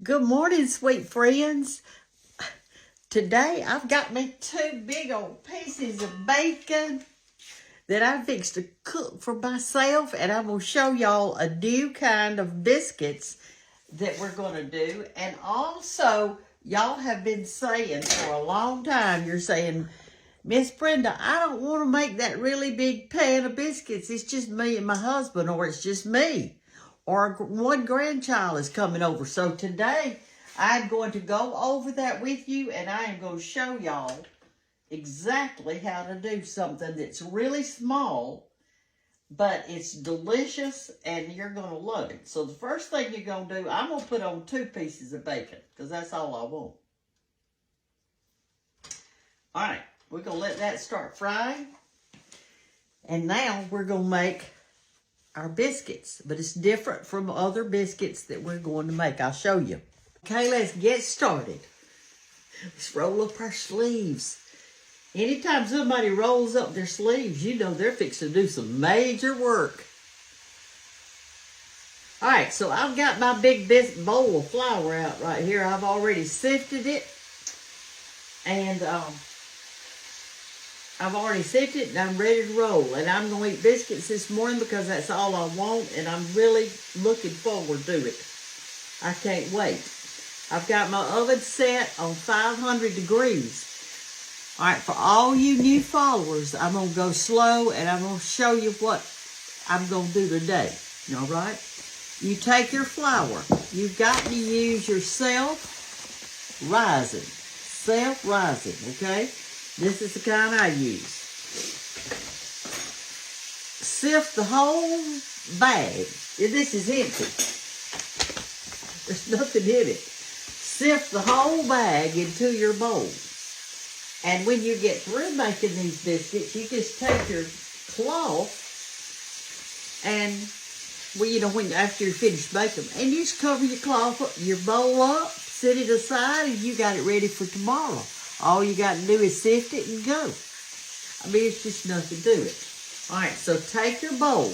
Good morning, sweet friends. Today I've got me two big old pieces of bacon that I fixed to cook for myself, and I'm going to show y'all a new kind of biscuits that we're going to do. And also, y'all have been saying for a long time, you're saying, Miss Brenda, I don't want to make that really big pan of biscuits. It's just me and my husband, or it's just me. Or one grandchild is coming over. So today, I'm going to go over that with you, and I am going to show y'all exactly how to do something that's really small, but it's delicious, and you're going to love it. So the first thing you're going to do, I'm going to put on 2 pieces of bacon, because that's all I want. All right, we're going to let that start frying. And now we're going to make our biscuits, but it's different from other biscuits that we're going to make. I'll show you. Okay, let's get started. Let's roll up our sleeves. Anytime somebody rolls up their sleeves, you know they're fixing to do some major work. All right, so I've got my big bowl of flour out right here. I've already sifted it, and I've already sifted it, and I'm ready to roll. And I'm going to eat biscuits this morning because that's all I want, and I'm really looking forward to it. I can't wait. I've got my oven set on 500 degrees. All right, for all you new followers, I'm going to go slow, and I'm going to show you what I'm going to do today. All right? You take your flour. You've got to use your self-rising. Self-rising, okay? This is the kind I use. Sift the whole bag. This is empty. There's nothing in it. Sift the whole bag into your bowl. And when you get through making these biscuits, you just take your cloth and, well, you know, after you finish making them, and you just cover your cloth, your bowl up, set it aside, and you got it ready for tomorrow. All you got to do is sift it and go. I mean, it's just nothing to it. All right, so take your bowl.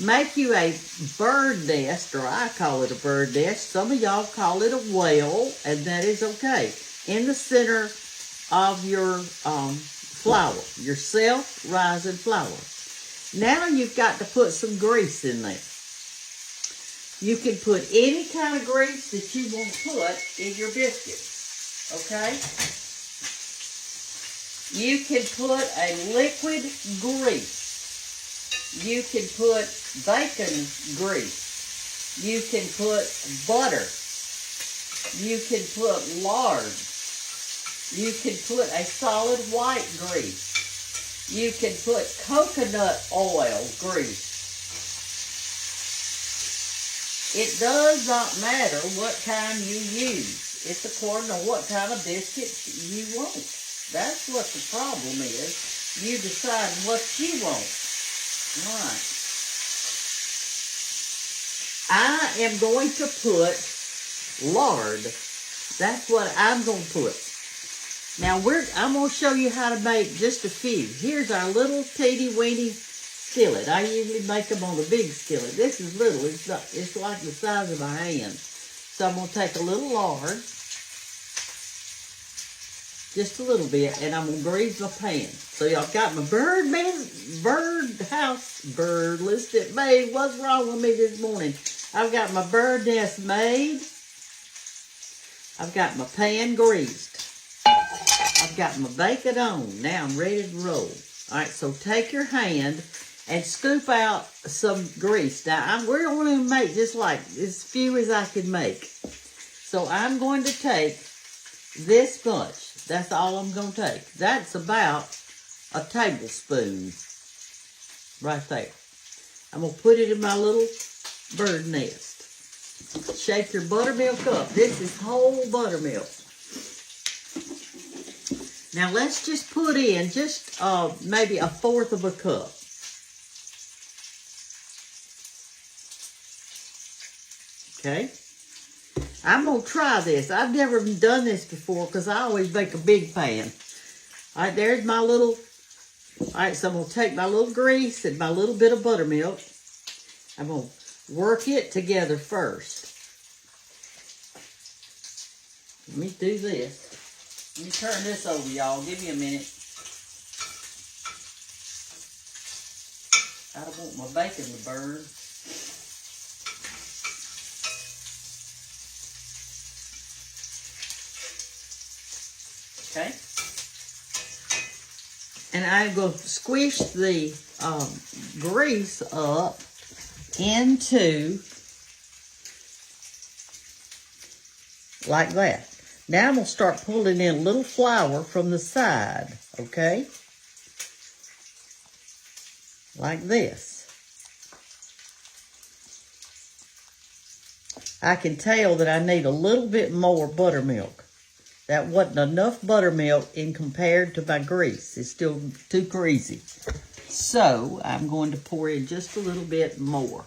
Make you a bird nest, or I call it a bird nest. Some of y'all call it a whale, and that is okay. In the center of your flour, your self-rising flour. Now you've got to put some grease in there. You can put any kind of grease that you want to put in your biscuits, okay? You can put a liquid grease. You can put bacon grease. You can put butter. You can put lard. You can put a solid white grease. You can put coconut oil grease. It does not matter what kind you use. It's according to what kind of biscuits you want. That's what the problem is. You decide what you want. All right. I am going to put lard. That's what I'm going to put. Now, I'm going to show you how to make just a few. Here's our little teeny-weeny skillet. I usually make them on a big skillet. This is little. It's like the size of my hand. So I'm going to take a little lard. Just a little bit, and I'm going to grease my pan. So y'all got my bird list it made. What's wrong with me this morning? I've got my bird nest made. I've got my pan greased. I've got my bacon on. Now I'm ready to roll. All right, so take your hand and scoop out some grease. Now, we're going to make just like as few as I can make. So I'm going to take this much. That's all I'm going to take. That's about a tablespoon right there. I'm going to put it in my little bird nest. Shake your buttermilk up. This is whole buttermilk. Now let's just put in just maybe 1/4 of a cup. Okay. I'm going to try this. I've never done this before because I always make a big pan. All right, there's my little... All right, so I'm going to take my little grease and my little bit of buttermilk. I'm going to work it together first. Let me do this. Let me turn this over, y'all. Give me a minute. I don't want my bacon to burn. Okay. And I'm going to squish the grease up into like that. Now I'm going to start pulling in a little flour from the side, okay? Like this. I can tell that I need a little bit more buttermilk. That wasn't enough buttermilk in compared to my grease. It's still too greasy. So I'm going to pour in just a little bit more.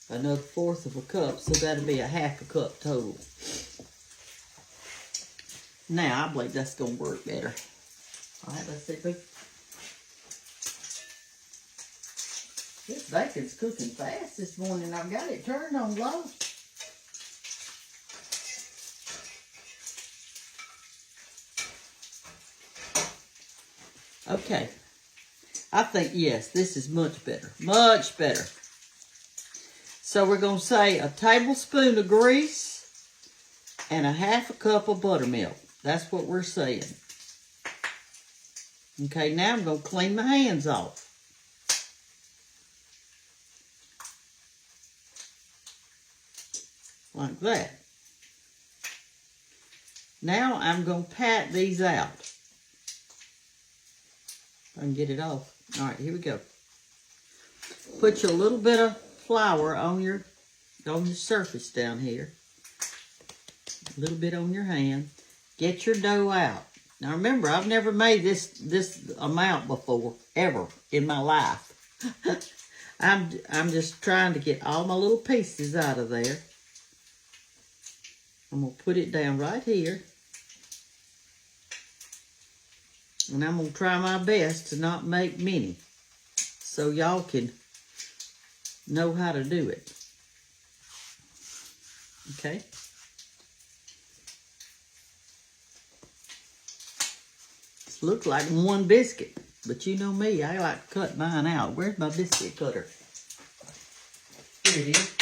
Another 1/4 of a cup, so that'll be a 1/2 cup total. Now, I believe that's going to work better. All right, let's see. This bacon's cooking fast this morning. I've got it turned on low. Okay. I think, yes, this is much better. Much better. So we're going to say a tablespoon of grease and a 1/2 cup of buttermilk. That's what we're saying. Okay, now I'm going to clean my hands off. Like that. Now I'm going to pat these out. I can get it off. All right, here we go. Put your little bit of flour on your surface down here. A little bit on your hand. Get your dough out. Now remember, I've never made this amount before, ever in my life. I'm just trying to get all my little pieces out of there. I'm going to put it down right here. And I'm going to try my best to not make many, so y'all can know how to do it. Okay? This looks like one biscuit, but you know me, I like to cut mine out. Where's my biscuit cutter? Here it is.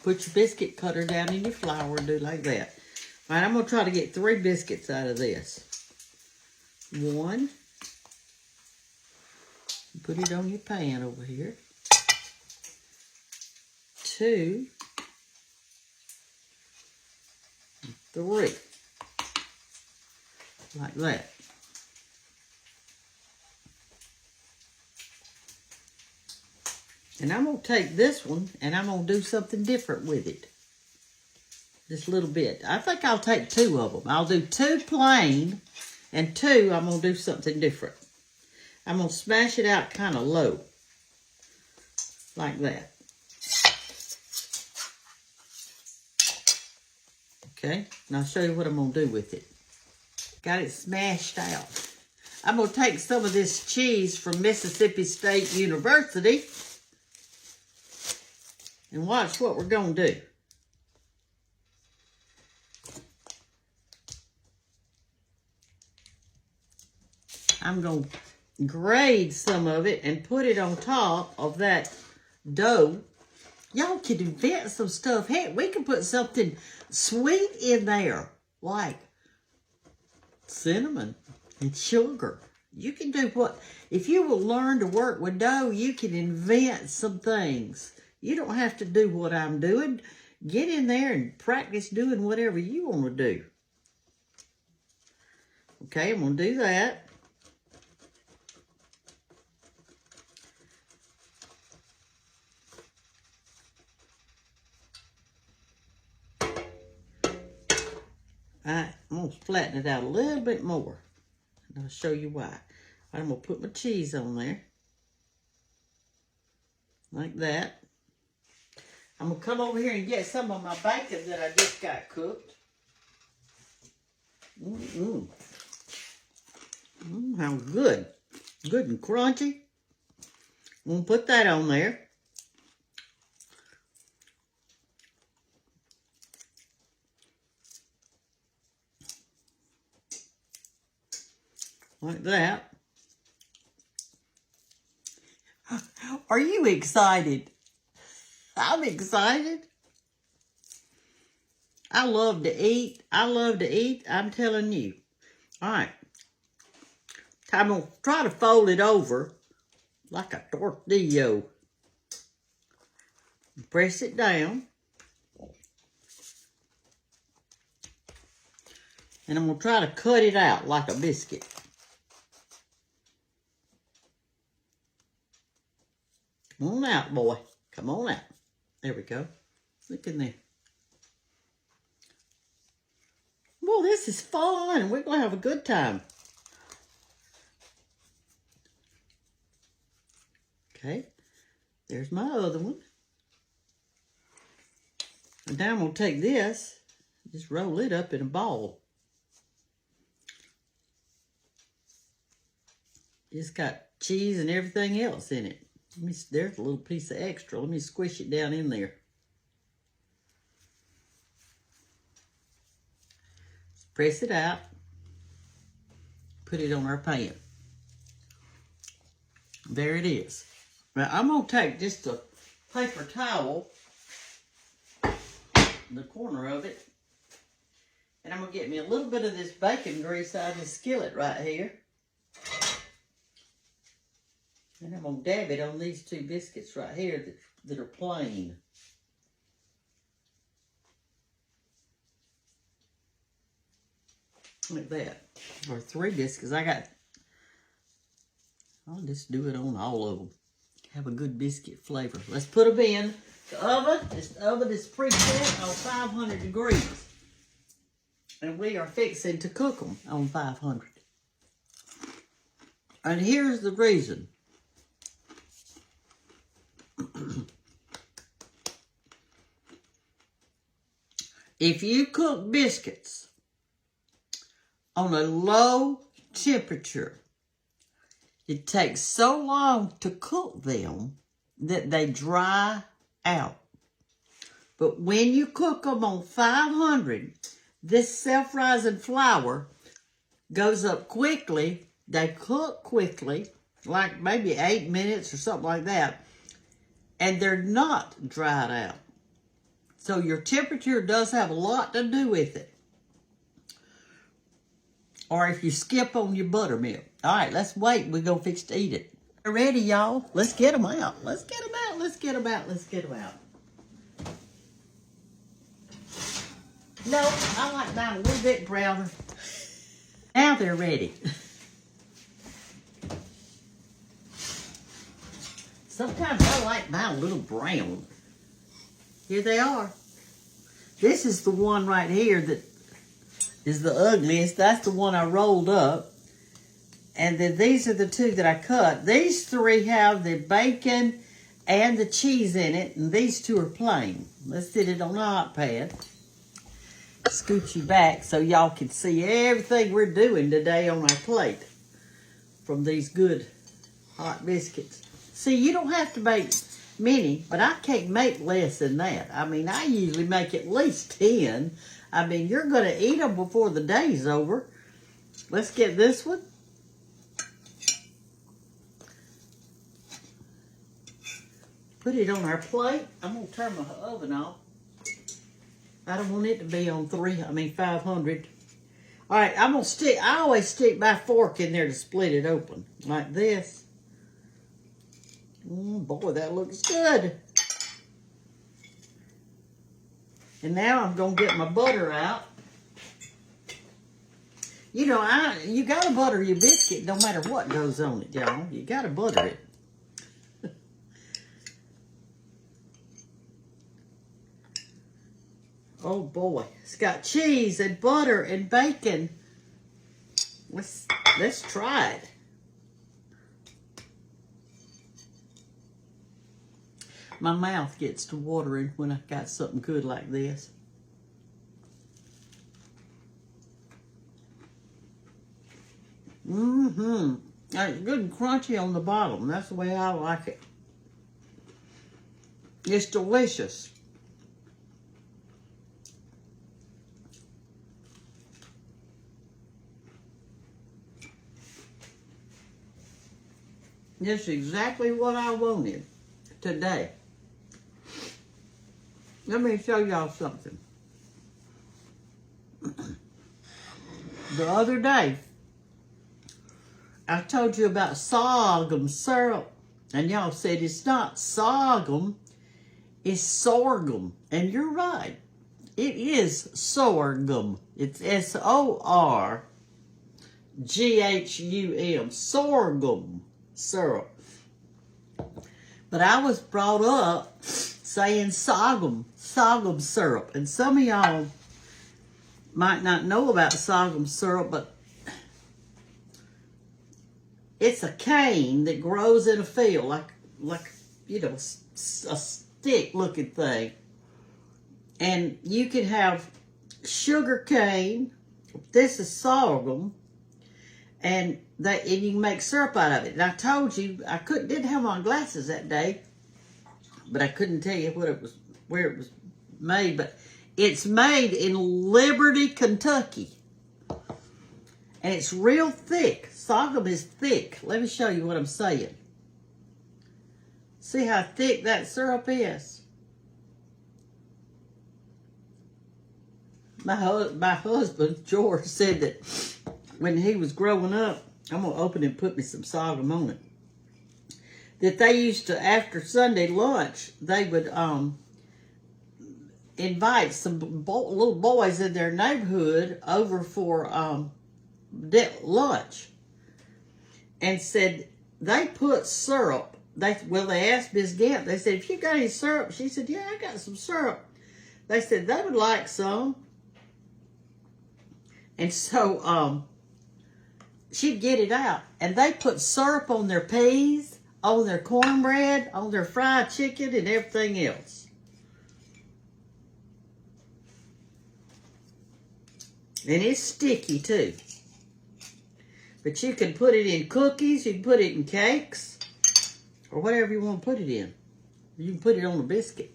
Put your biscuit cutter down in your flour and do like that. All right, I'm going to try to get 3 biscuits out of this. 1. Put it on your pan over here. 2. 3. Like that. And I'm going to take this one and I'm going to do something different with it. Just a little bit. I think I'll take 2 of them. I'll do 2 plain and 2 I'm going to do something different. I'm going to smash it out kind of low. Like that. Okay, and I'll show you what I'm going to do with it. Got it smashed out. I'm going to take some of this cheese from Mississippi State University and watch what we're going to do. I'm going to grate some of it and put it on top of that dough. Y'all can invent some stuff. Heck, we can put something sweet in there, like cinnamon and sugar. You can do what, if you will learn to work with dough, you can invent some things. You don't have to do what I'm doing. Get in there and practice doing whatever you want to do. Okay, I'm going to do that. I'm going to flatten it out a little bit more. And I'll show you why. I'm going to put my cheese on there. Like that. I'm going to come over here and get some of my bacon that I just got cooked. How good. Good and crunchy. We'll put that on there. Like that. Are you excited? I'm excited. I love to eat. I love to eat. I'm telling you. All right. I'm going to try to fold it over like a tortilla. Press it down. And I'm going to try to cut it out like a biscuit. Come on out, boy. Come on out. There we go. Look in there. Well, this is fun. We're going to have a good time. Okay. There's my other one. And now I'm going to take this, just roll it up in a ball. It's got cheese and everything else in it. There's a little piece of extra. Let me squish it down in there. Press it out. Put it on our pan. There it is. Now I'm going to take just a paper towel, the corner of it, and I'm going to get me a little bit of this bacon grease out of the skillet right here. And I'm going to dab it on these two biscuits right here that are plain. Like that. Or 3 biscuits. I'll just do it on all of them. Have a good biscuit flavor. Let's put them in the oven. This oven is preset on 500 degrees. And we are fixing to cook them on 500. And here's the reason. If you cook biscuits on a low temperature, it takes so long to cook them that they dry out. But when you cook them on 500, this self-rising flour goes up quickly. They cook quickly, like maybe 8 minutes or something like that. And they're not dried out. So your temperature does have a lot to do with it. Or if you skip on your buttermilk. All right, let's wait. We're going to fix to eat it. They're ready, y'all. Let's get them out. Let's get them out. Let's get them out. Let's get them out. No, I like mine a little bit browner. Now they're ready. Sometimes I like mine a little brown. Here they are. This is the one right here that is the ugliest. That's the one I rolled up. And then these are the 2 that I cut. These 3 have the bacon and the cheese in it. And these 2 are plain. Let's sit it on the hot pad. Scoot you back so y'all can see everything we're doing today on our plate. From these good hot biscuits. See, you don't have to make many, but I can't make less than that. I mean, I usually make at least 10. I mean, you're going to eat them before the day's over. Let's get this one. Put it on our plate. I'm going to turn my oven off. I don't want it to be on 500. All right, I always stick my fork in there to split it open. Like this. Boy, that looks good. And now I'm going to get my butter out. You know, you got to butter your biscuit no matter what goes on it, y'all. You got to butter it. Oh, boy. It's got cheese and butter and bacon. Let's try it. My mouth gets to watering when I've got something good like this. It's good and crunchy on the bottom. That's the way I like it. It's delicious. This is exactly what I wanted today. Let me show y'all something. The other day, I told you about sorghum syrup, and y'all said it's not sorghum, it's sorghum. And you're right. It is sorghum. It's S-O-R-G-H-U-M, sorghum syrup. But I was brought up saying sorghum syrup. And some of y'all might not know about sorghum syrup, but it's a cane that grows in a field, like you know, a stick-looking thing. And you can have sugar cane. This is sorghum, and you can make syrup out of it. And I told you I didn't have my glasses that day, but I couldn't tell you where it was made. But it's made in Liberty, Kentucky, and it's real thick. Sorghum is thick. Let me show you what I'm saying. See how thick that syrup is? My husband, George, said that when he was growing up, I'm going to open and put me some sorghum on it, that they used to, after Sunday lunch, they would invite some little boys in their neighborhood over for lunch, and said they put syrup. They asked Miss Gantt, they said, if you got any syrup? She said, yeah, I got some syrup. They said they would like some. And so she'd get it out. And they put syrup on their peas, on their cornbread, on their fried chicken, and everything else. And it's sticky too. But you can put it in cookies, you can put it in cakes, or whatever you want to put it in. You can put it on a biscuit,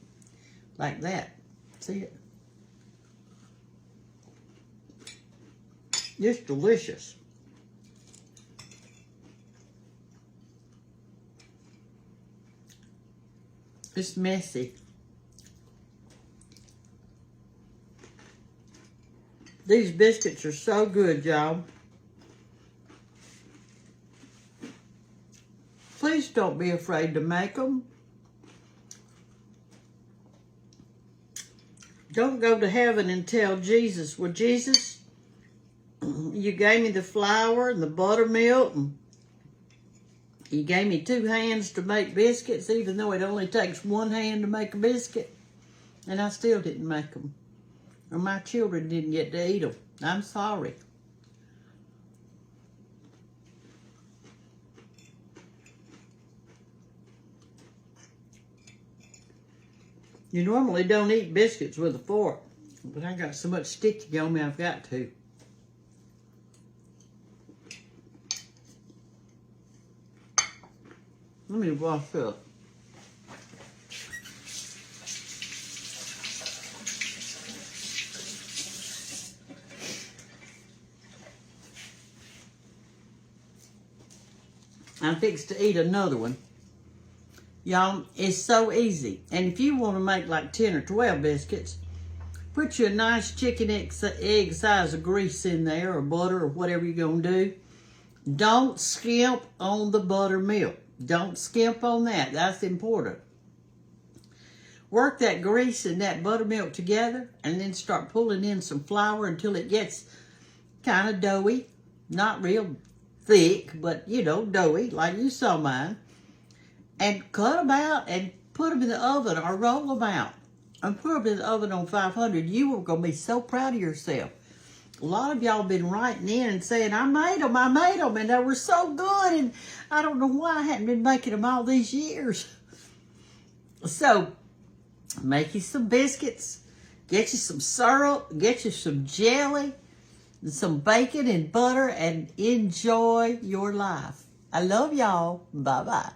like that. See it? It's delicious. It's messy. These biscuits are so good, y'all. Please don't be afraid to make them. Don't go to heaven and tell Jesus, well, Jesus, you gave me the flour and the buttermilk, and you gave me 2 hands to make biscuits, even though it only takes 1 hand to make a biscuit, and I still didn't make them. Or my children didn't get to eat them. I'm sorry. You normally don't eat biscuits with a fork, but I got so much sticky on me, I've got to. Let me wash up. I'm fixed to eat another one. Y'all, it's so easy. And if you want to make like 10 or 12 biscuits, put you a nice chicken egg size of grease in there, or butter, or whatever you're going to do. Don't skimp on the buttermilk. Don't skimp on that. That's important. Work that grease and that buttermilk together, and then start pulling in some flour until it gets kind of doughy. Not real thick, but, you know, doughy, like you saw mine. And cut them out and put them in the oven, or roll them out and put them in the oven on 500. You are going to be so proud of yourself. A lot of y'all have been writing in and saying, I made them, and they were so good, and I don't know why I hadn't been making them all these years. So, make you some biscuits, get you some syrup, get you some jelly, and some bacon and butter, and enjoy your life. I love y'all. Bye-bye.